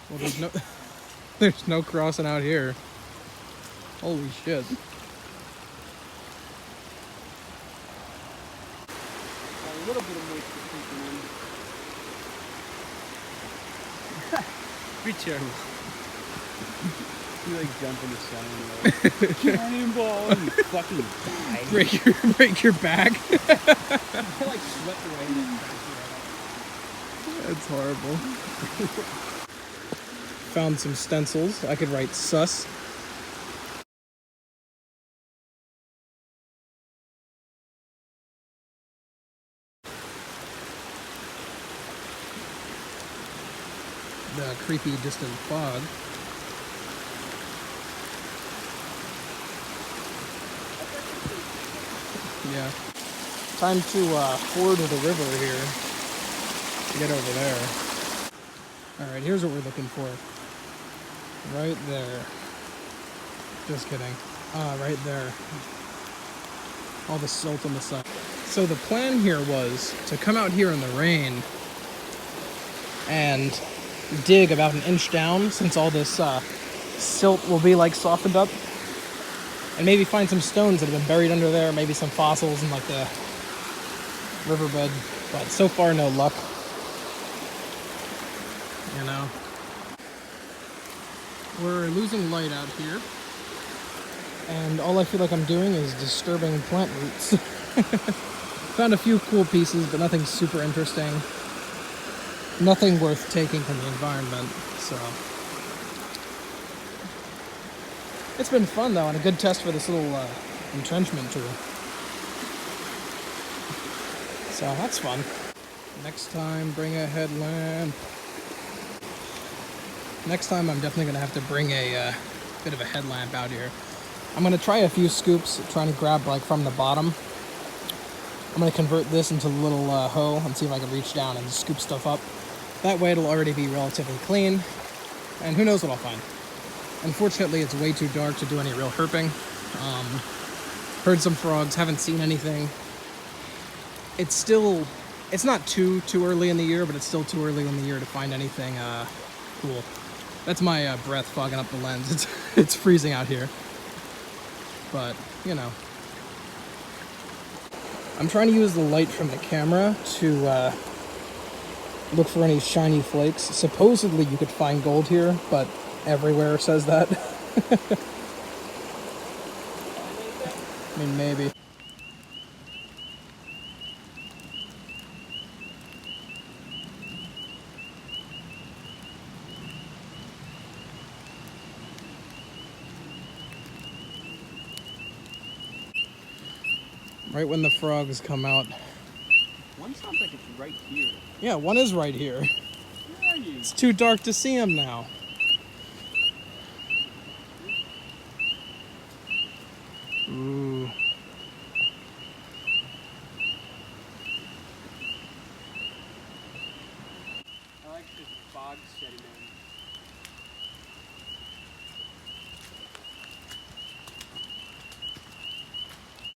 Well, there's no crossing out here. Holy shit. A little bit of moisture creeping in. Be careful. You like jump in the sun and you're like, cannonball, and you fucking die. Break your back. I like swept away and then cracked your head up. That's horrible. Found some stencils. I could write sus. The creepy distant fog. Yeah. Time to ford the river here to get over there. Alright, here's what we're looking for. Right there. Just kidding. Right there. All the silt on the side. So the plan here was to come out here in the rain and dig about an inch down, since all this silt will be like softened up, and maybe find some stones that have been buried under there, maybe some fossils in like the riverbed, but so far no luck, you know. We're losing light out here, and all I feel like I'm doing is disturbing plant roots. Found a few cool pieces, but nothing super interesting. Nothing worth taking from the environment, so. It's been fun though, and a good test for this little entrenchment tool. So that's fun. Next time, bring a headlamp. Next time I'm definitely gonna have to bring a bit of a headlamp out here. I'm gonna try a few scoops, trying to grab like from the bottom. I'm gonna convert this into a little hoe and see if I can reach down and scoop stuff up. That way it'll already be relatively clean, and who knows what I'll find. Unfortunately, it's way too dark to do any real herping. Heard some frogs, haven't seen anything. It's not too early in the year, but it's still too early in the year to find anything cool. That's my breath fogging up the lens. It's freezing out here. But, you know. I'm trying to use the light from the camera to look for any shiny flakes. Supposedly you could find gold here, but everywhere says that. I mean, maybe. Right when the frogs come out. One sounds like it's right here. Yeah, one is right here. Where are you? It's too dark to see him now. Ooh. I like this fog setting in.